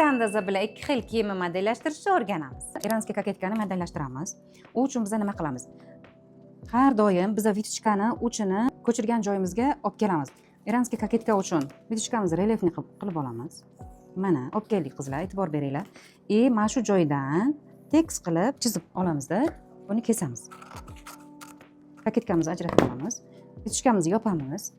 bitta andoza bilan ikki xil kiyimni modellashtirishni o'rganamiz. Iranskiy koketkani modellashtiramiz. U uchun biz nima qilamiz? Har doim biz vitichkani uchini ko'chirgan joyimizga olib kelamiz. Iranskiy koketka uchun vitichkamizni relyefni qilib olamiz. Mana olib keldik qizlar, e'tibor beringlar. Mana shu joydan tekis qilib chizib olamizda, buni kesamiz. Koketkamizni ajratib olamiz. Vitichkamizni yopamiz.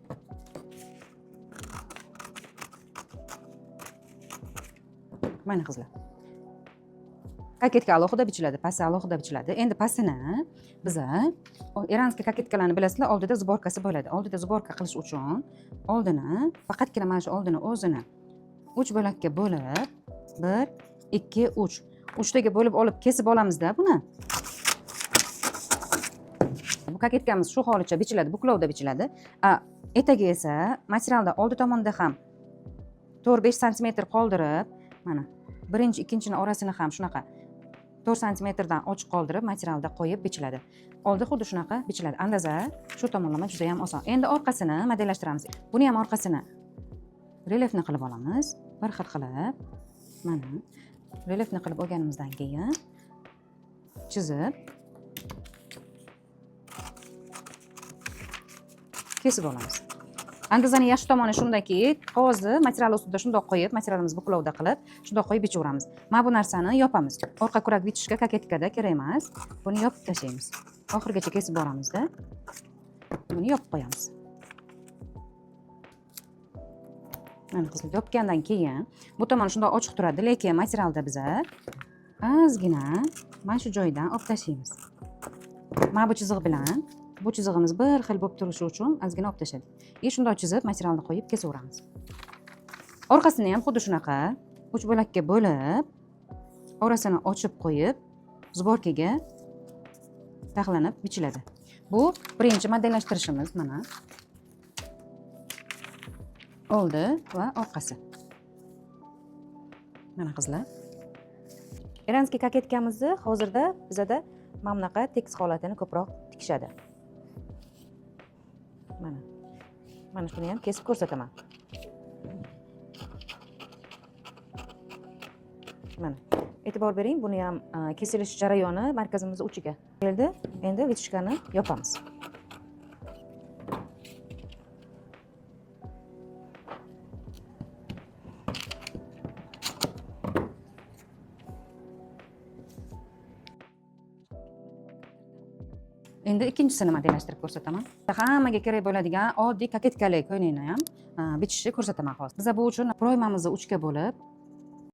Mana qizlar. Koketka alohida bichiladi, pasti alohida bichiladi. Endi pastini biz iranskiy koketkalarni bilasizlar, oldida zborkasi bo'ladi. Oldida zborka qilish uchun oldini faqatgina mana shu oldini o'zini 3 bo'lakka bo'lib 1 2 3 uchtaga bo'lib olib kesib olamizda buni. Bu koketkamiz shu holicha bichiladi, buklovda bichiladi. Etagi esa materialda oldi tomonda ham 4-5 sm qoldirib, mana birinchi ikkinchini orasini ham shunaqa 4 sm dan ochiq qoldirib materialda qo'yib bichiladi. Oldi xuddi shunaqa bichiladi. Andoza shu tomonlama juda ham oson. Endi orqasini modellashtiramiz. Buni ham orqasini relyefni qilib olamiz. Bir xil qilib, mana relyefni qilib olganimizdan keyin chizib kesib olamiz. Andozaning yaxshi tomoni shundaki, qog'ozni material ustida shundoq qo'yib, materialimizni buklovda qilib, shundoq qo'yib bichaveramiz. Mana bu narsani yopamiz. Orqa kurak bitishga koketkada kerak emas. Buni yopib tashlaymiz. Oxirigacha kesib boramizda. Buni yopib qo'yamiz. Mana qizlar, yopgandan keyin bu tomon shundoq ochiq turadi, lekin materialda biz ozgina mana shu joydan olib tashlaymiz. Mana bu chiziq bilan bu chizig'imiz bir xil bo'lib turishi uchun ozgina olib tashladik. Shundoq chizib materialni qo'yib kesaveramiz. Orqasini ham xuddi shunaqa 3 bo'lakka bo'lib, orasini ochib qo'yib, zborkaga taxlanib bichiladi. Bu birinchi modellashtirishimiz mana. Oldi va orqasi. Mana qizlar. Iranskiy koketkamizni hozirda bizada mana bunaqa tekis holatini ko'proq tikishadi. Mana shuni ham kesib ko'rsataman. Mana. E'tibor bering, buni ham kesilish jarayoni markazimiz uchiga keldi. Endi vitichkani yopamiz. Endi ikkinchisini modellashtirib ko'rsataman. Hammaga kerak bo'ladigan oddiy koketkali ko'ylakni ham bichishni ko'rsataman hozir. Biz bu uchun proymamizni 3 ga bo'lib,